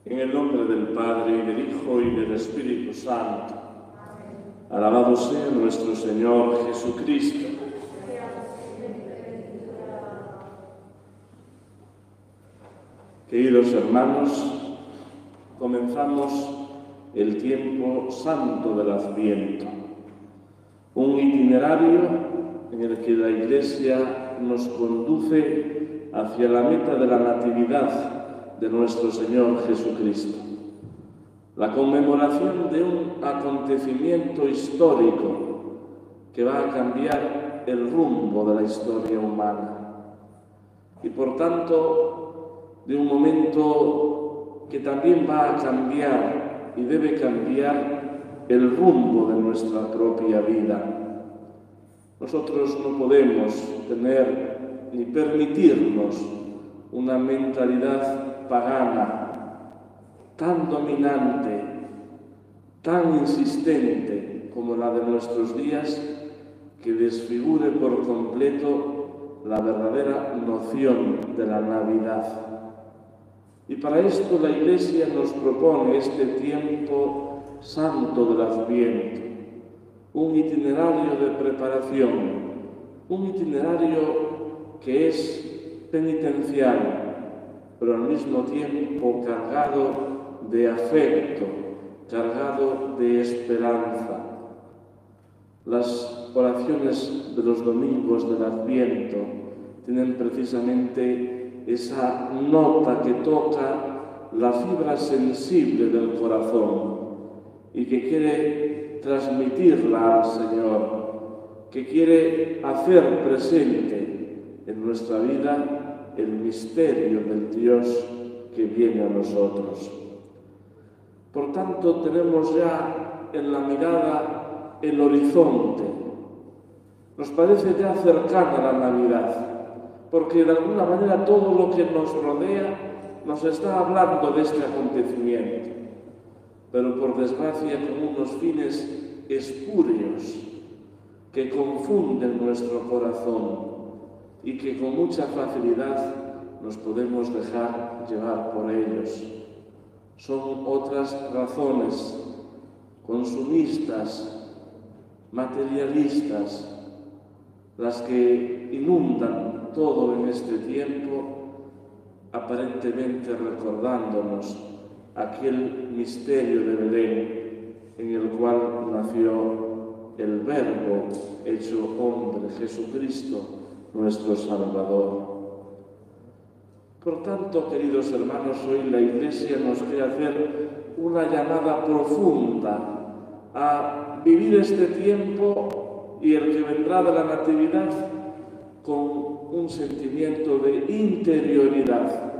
En el nombre del Padre, y del Hijo, y del Espíritu Santo. Alabado sea nuestro Señor Jesucristo. Queridos hermanos, comenzamos el tiempo santo del Adviento, un itinerario en el que la Iglesia nos conduce hacia la meta de la Natividad de nuestro Señor Jesucristo. La conmemoración de un acontecimiento histórico que va a cambiar el rumbo de la historia humana y por tanto de un momento que también va a cambiar y debe cambiar el rumbo de nuestra propia vida. Nosotros no podemos tener ni permitirnos una mentalidad pagana, tan dominante, tan insistente como la de nuestros días, que desfigure por completo la verdadera noción de la Navidad. Y para esto la Iglesia nos propone este tiempo santo del Adviento, un itinerario de preparación, un itinerario que es penitencial, pero al mismo tiempo cargado de afecto, cargado de esperanza. Las oraciones de los domingos del Adviento tienen precisamente esa nota que toca la fibra sensible del corazón y que quiere transmitirla al Señor, que quiere hacer presente en nuestra vida el misterio del Dios que viene a nosotros. Por tanto, tenemos ya en la mirada el horizonte. Nos parece ya cercana la Navidad, porque de alguna manera todo lo que nos rodea nos está hablando de este acontecimiento, pero por desgracia con unos fines espurios que confunden nuestro corazón y que con mucha facilidad nos podemos dejar llevar por ellos. Son otras razones consumistas, materialistas, las que inundan todo en este tiempo, aparentemente recordándonos aquel misterio de Belén en el cual nació el Verbo hecho hombre, Jesucristo, nuestro Salvador. Por tanto, queridos hermanos, hoy la Iglesia nos quiere hacer una llamada profunda a vivir este tiempo y el que vendrá de la Natividad con un sentimiento de interioridad,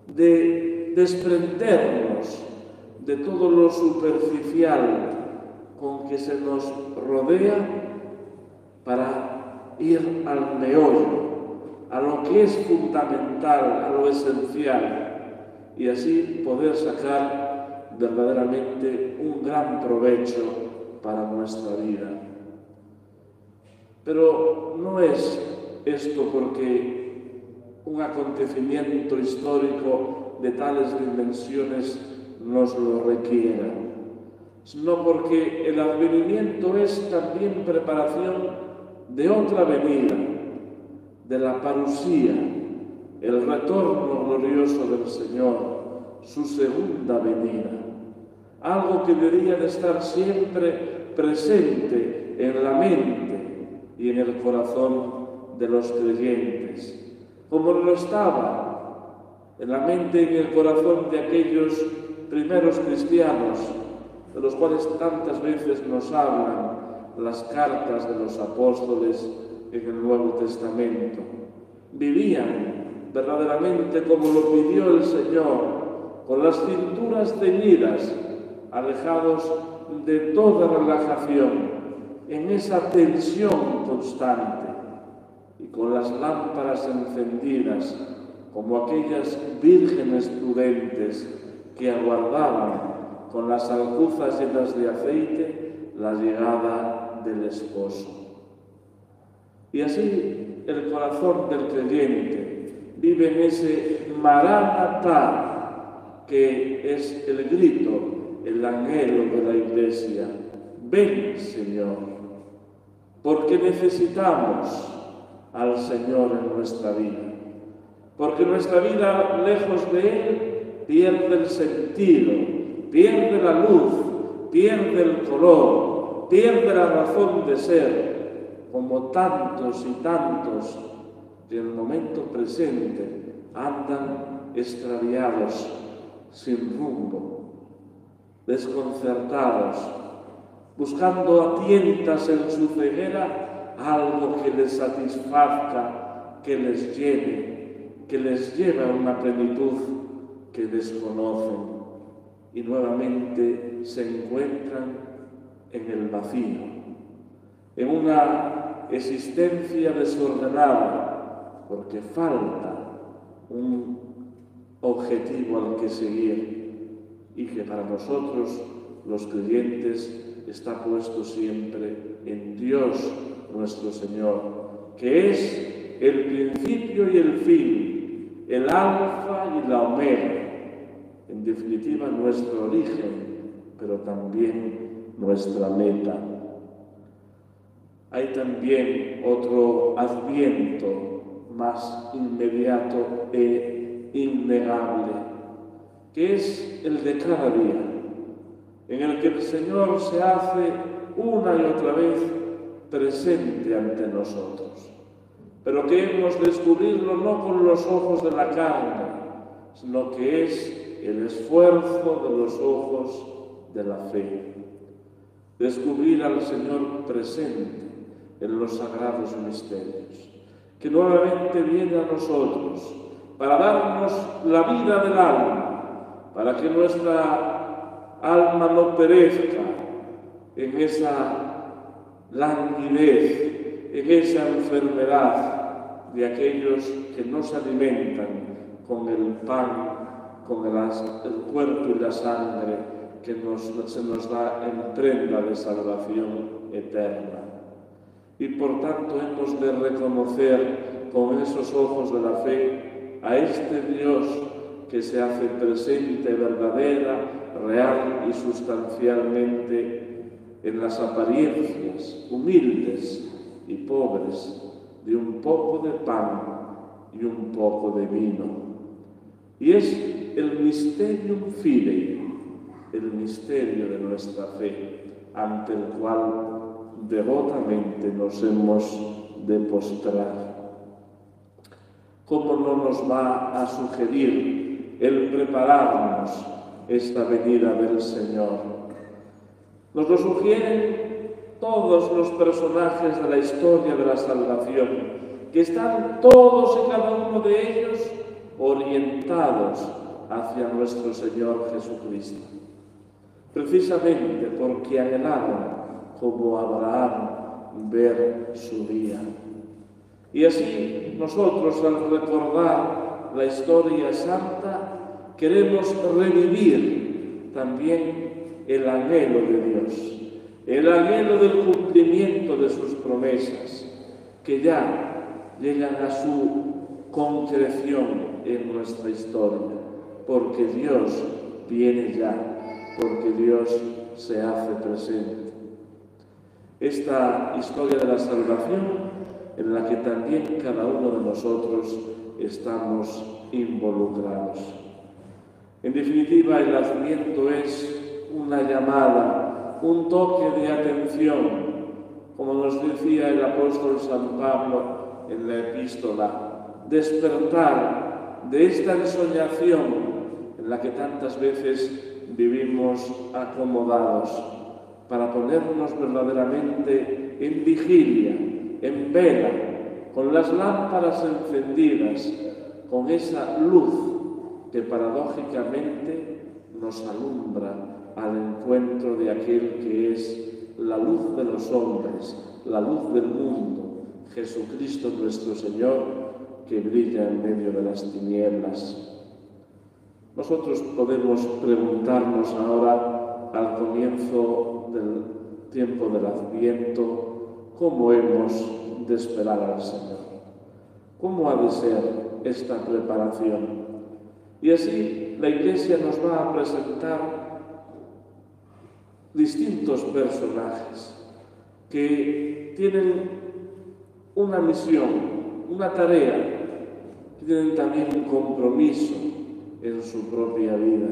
de desprendernos de todo lo superficial con que se nos rodea para ir al meollo, a lo que es fundamental, a lo esencial, y así poder sacar verdaderamente un gran provecho para nuestra vida. Pero no es esto porque un acontecimiento histórico de tales dimensiones nos lo requiera, sino porque el advenimiento es también preparación de otra venida, de la parusía, el retorno glorioso del Señor, su segunda venida. Algo que debería de estar siempre presente en la mente y en el corazón de los creyentes, como lo estaba en la mente y en el corazón de aquellos primeros cristianos, de los cuales tantas veces nos hablan las cartas de los apóstoles en el Nuevo Testamento. Vivían verdaderamente como lo pidió el Señor, con las cinturas ceñidas, alejados de toda relajación, en esa tensión constante, y con las lámparas encendidas, como aquellas vírgenes prudentes que aguardaban con las alcuzas llenas de aceite la llegada del esposo. Y así el corazón del creyente vive en ese Maránatá, que es el grito, el anhelo de la Iglesia. Ven, Señor, porque necesitamos al Señor en nuestra vida, porque nuestra vida, lejos de Él, pierde el sentido, pierde la luz, pierde el color, pierde la razón de ser, como tantos y tantos que en el momento presente andan extraviados, sin rumbo, desconcertados, buscando a tientas en su ceguera algo que les satisfazca, que les lleve a una plenitud que desconocen, y nuevamente se encuentran en el vacío, en una existencia desordenada, porque falta un objetivo al que seguir, y que para nosotros, los creyentes, está puesto siempre en Dios nuestro Señor, que es el principio y el fin, el alfa y la omega, en definitiva nuestro origen, pero también nuestra meta. Hay también otro adviento más inmediato e innegable, que es el de cada día, en el que el Señor se hace una y otra vez presente ante nosotros, pero que hemos de descubrirlo no con los ojos de la carne, sino que es el esfuerzo de los ojos de la fe. Descubrir al Señor presente en los sagrados misterios, que nuevamente viene a nosotros para darnos la vida del alma, para que nuestra alma no perezca en esa languidez, en esa enfermedad de aquellos que no se alimentan con el pan, con el cuerpo y la sangre que se nos da en prenda de salvación eterna. Y por tanto hemos de reconocer con esos ojos de la fe a este Dios que se hace presente verdadera, real y sustancialmente en las apariencias humildes y pobres de un poco de pan y un poco de vino. Y es el mysterium fidei, el misterio de nuestra fe, ante el cual devotamente nos hemos de postrar. ¿Cómo no nos va a sugerir el prepararnos esta venida del Señor? Nos lo sugieren todos los personajes de la historia de la salvación, que están todos y cada uno de ellos orientados hacia nuestro Señor Jesucristo, precisamente porque anhelaban, como Abraham, ver su día. Y así nosotros, al recordar la historia santa, queremos revivir también el anhelo de Dios, el anhelo del cumplimiento de sus promesas, que ya llegan a su concreción en nuestra historia, porque Dios viene ya, porque Dios se hace presente. Esta historia de la salvación, en la que también cada uno de nosotros estamos involucrados. En definitiva, el Adviento es una llamada, un toque de atención, como nos decía el apóstol San Pablo en la epístola, despertar de esta ensoñación en la que tantas veces vivimos acomodados, para ponernos verdaderamente en vigilia, en vela, con las lámparas encendidas, con esa luz que paradójicamente nos alumbra al encuentro de aquel que es la luz de los hombres, la luz del mundo, Jesucristo nuestro Señor, que brilla en medio de las tinieblas. Nosotros podemos preguntarnos ahora, al comienzo del tiempo del Adviento, ¿cómo hemos de esperar al Señor? ¿Cómo ha de ser esta preparación? Y así la Iglesia nos va a presentar distintos personajes que tienen una misión, una tarea, que tienen también un compromiso en su propia vida.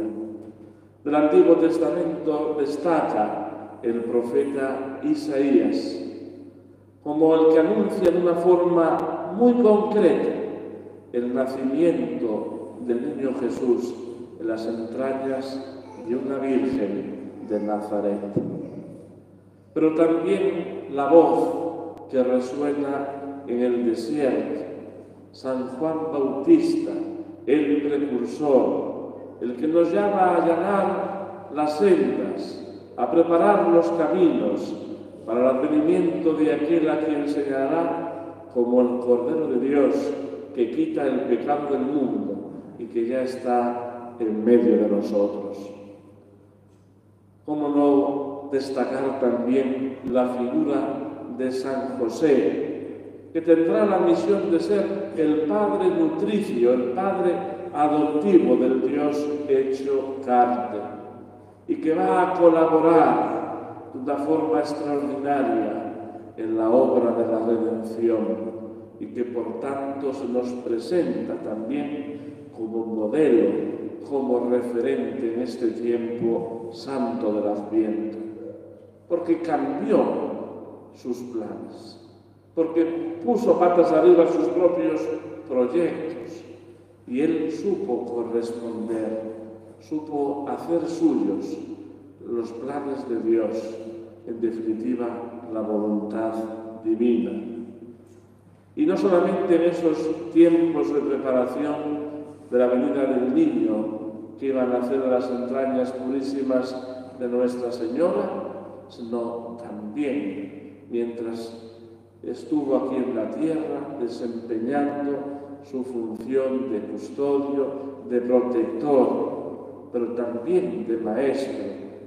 Del Antiguo Testamento destaca el profeta Isaías como el que anuncia de una forma muy concreta el nacimiento del niño Jesús en las entrañas de una virgen de Nazaret. Pero también la voz que resuena en el desierto, San Juan Bautista, el precursor, el que nos llama a allanar las sendas, a preparar los caminos para el advenimiento de aquel a quien señalará como el Cordero de Dios que quita el pecado del mundo y que ya está en medio de nosotros. ¿Cómo no destacar también la figura de San José, que tendrá la misión de ser el padre nutricio, el padre adoptivo del Dios hecho carne, y que va a colaborar de una forma extraordinaria en la obra de la redención, y que por tanto se nos presenta también como modelo, como referente en este tiempo santo del Adviento, porque cambió sus planes, porque puso patas arriba sus propios proyectos, y él supo corresponder, supo hacer suyos los planes de Dios, en definitiva la voluntad divina. Y no solamente en esos tiempos de preparación de la venida del niño que iba a nacer de las entrañas purísimas de Nuestra Señora, sino también mientras estuvo aquí en la tierra desempeñando su función de custodio, de protector, pero también de maestro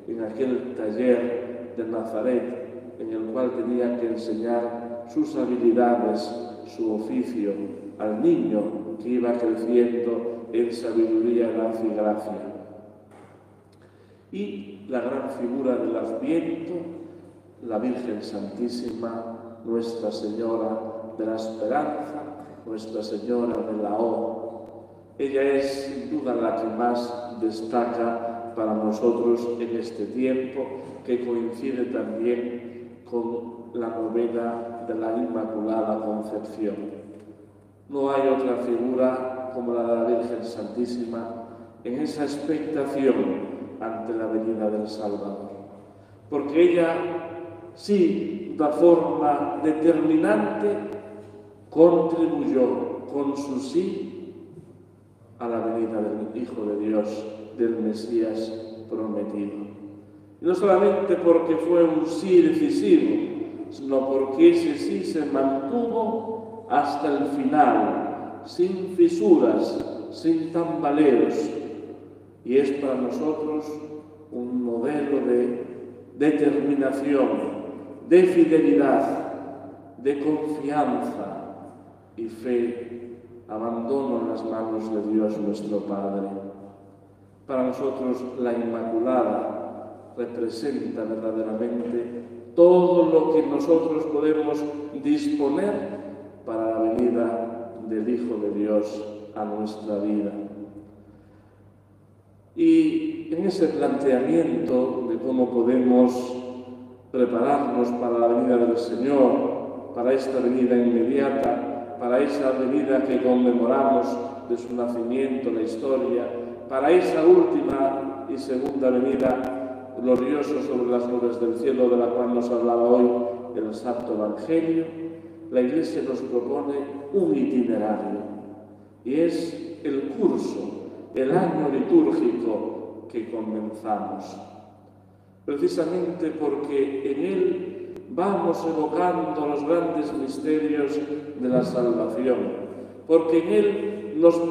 en aquel taller de Nazaret en el cual tenía que enseñar sus habilidades, su oficio al niño que iba creciendo en sabiduría, edad y gracia. Y la gran figura del Adviento, la Virgen Santísima, Nuestra Señora de la Esperanza, Nuestra Señora de la O. Ella es sin duda la que más destaca para nosotros en este tiempo, que coincide también con la novena de la Inmaculada Concepción. No hay otra figura como la de la Virgen Santísima en esa expectación ante la venida del Salvador, porque ella sí, de forma determinante, contribuyó con su sí a la venida del Hijo de Dios, del Mesías prometido. Y no solamente porque fue un sí decisivo, sino porque ese sí se mantuvo hasta el final, sin fisuras, sin tambaleos. Y es para nosotros un modelo de determinación, de fidelidad, de confianza y fe, abandono en las manos de Dios nuestro Padre. Para nosotros la Inmaculada representa verdaderamente todo lo que nosotros podemos disponer para la venida del Hijo de Dios a nuestra vida. Y en ese planteamiento de cómo podemos prepararnos para la venida del Señor, para esta venida inmediata, para esa venida que conmemoramos de su nacimiento, la historia, para esa última y segunda venida gloriosa sobre las nubes del cielo, de la cual nos hablaba hoy el Santo Evangelio, la Iglesia nos propone un itinerario, y es el curso, el año litúrgico que comenzamos, precisamente porque en él vamos evocando los grandes misterios de la salvación, porque en él nos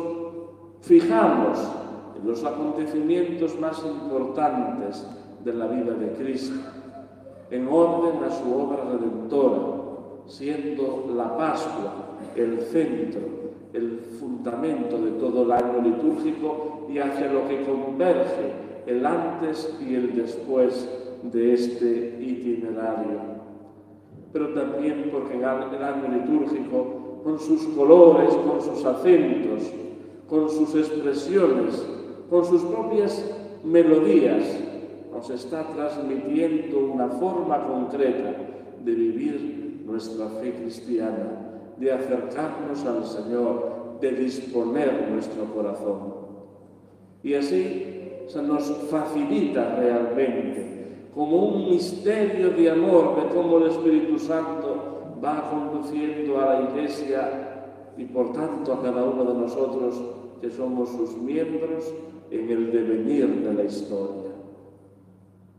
fijamos en los acontecimientos más importantes de la vida de Cristo, en orden a su obra redentora, siendo la Pascua el centro, el fundamento de todo el año litúrgico y hacia lo que converge el antes y el después de este itinerario. Pero también porque el año litúrgico, con sus colores, con sus acentos, con sus expresiones, con sus propias melodías, nos está transmitiendo una forma concreta de vivir nuestra fe cristiana, de acercarnos al Señor, de disponer nuestro corazón. Y así se nos facilita realmente, como un misterio de amor, de cómo el Espíritu Santo va conduciendo a la Iglesia y por tanto a cada uno de nosotros que somos sus miembros en el devenir de la historia.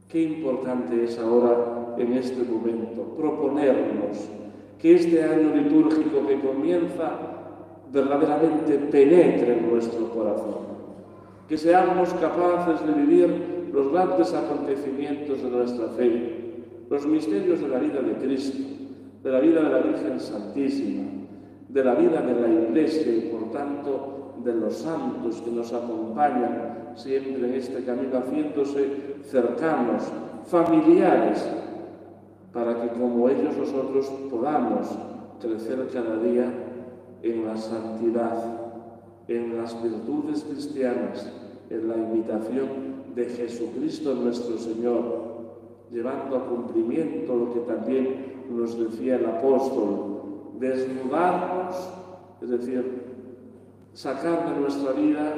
Qué importante es ahora, en este momento, proponernos que este año litúrgico que comienza verdaderamente penetre en nuestro corazón, que seamos capaces de vivir los grandes acontecimientos de nuestra fe, los misterios de la vida de Cristo, de la vida de la Virgen Santísima, de la vida de la Iglesia y, por tanto, de los santos que nos acompañan siempre en este camino, haciéndose cercanos, familiares, para que como ellos nosotros podamos crecer cada día en la santidad, en las virtudes cristianas, en la imitación de Jesucristo nuestro Señor, llevando a cumplimiento lo que también nos decía el apóstol, desnudarnos, es decir, sacar de nuestra vida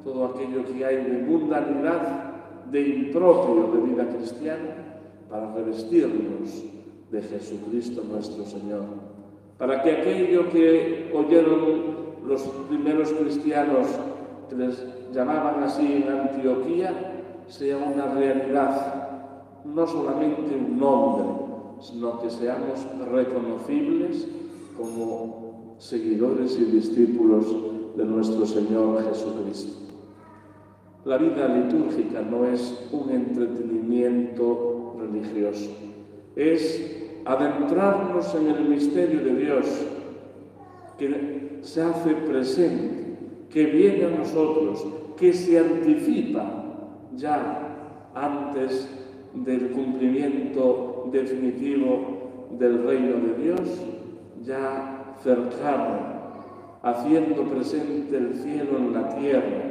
todo aquello que hay de mundanidad, de impropio de vida cristiana, para revestirnos de Jesucristo nuestro Señor, para que aquello que oyeron los primeros cristianos, que les llamaban así en Antioquía, sea una realidad, no solamente un nombre, sino que seamos reconocibles como seguidores y discípulos de nuestro Señor Jesucristo. La vida litúrgica no es un entretenimiento religioso, es adentrarnos en el misterio de Dios que se hace presente, que viene a nosotros, que se anticipa ya antes del cumplimiento definitivo del reino de Dios, ya cercano, haciendo presente el cielo en la tierra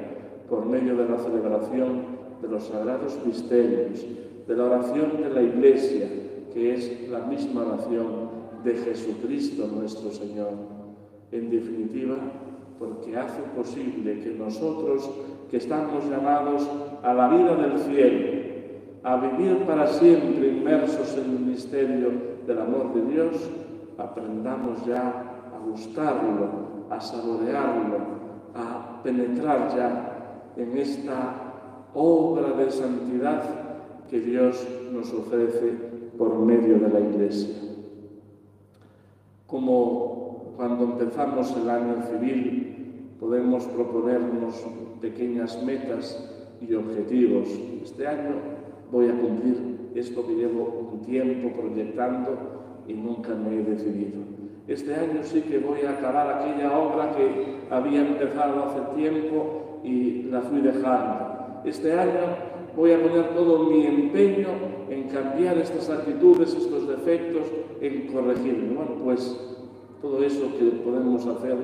por medio de la celebración de los sagrados misterios, de la oración de la Iglesia, que es la misma oración de Jesucristo nuestro Señor. En definitiva, porque hace posible que nosotros, que estamos llamados a la vida del cielo, a vivir para siempre inmersos en el misterio del amor de Dios, aprendamos ya a gustarlo, a saborearlo, a penetrar ya en esta obra de santidad que Dios nos ofrece por medio de la Iglesia. Como cuando empezamos el año civil, podemos proponernos pequeñas metas y objetivos. Este año voy a cumplir esto que llevo un tiempo proyectando y nunca me he decidido. Este año sí que voy a acabar aquella obra que había empezado hace tiempo y la fui dejando. Este año voy a poner todo mi empeño en cambiar estas actitudes, estos defectos, en corregirlo. Bueno, pues todo eso que podemos hacer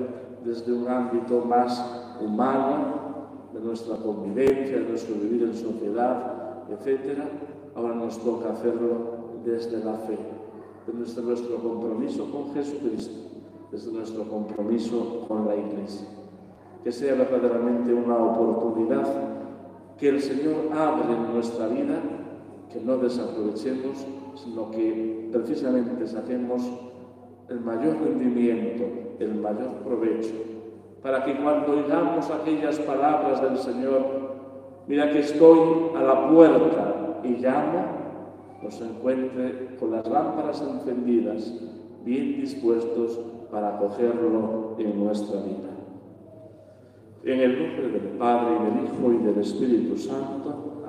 desde un ámbito más humano, de nuestra convivencia, de nuestro vivir en sociedad, etc., ahora nos toca hacerlo desde la fe, desde nuestro compromiso con Jesucristo, desde nuestro compromiso con la Iglesia. Que sea verdaderamente una oportunidad que el Señor abre en nuestra vida, que no desaprovechemos, sino que precisamente saquemos el mayor rendimiento, el mayor provecho, para que cuando oigamos aquellas palabras del Señor, mira que estoy a la puerta y llamo, nos encuentre con las lámparas encendidas, bien dispuestos para acogerlo en nuestra vida. En el nombre del Padre, y del Hijo, y del Espíritu Santo,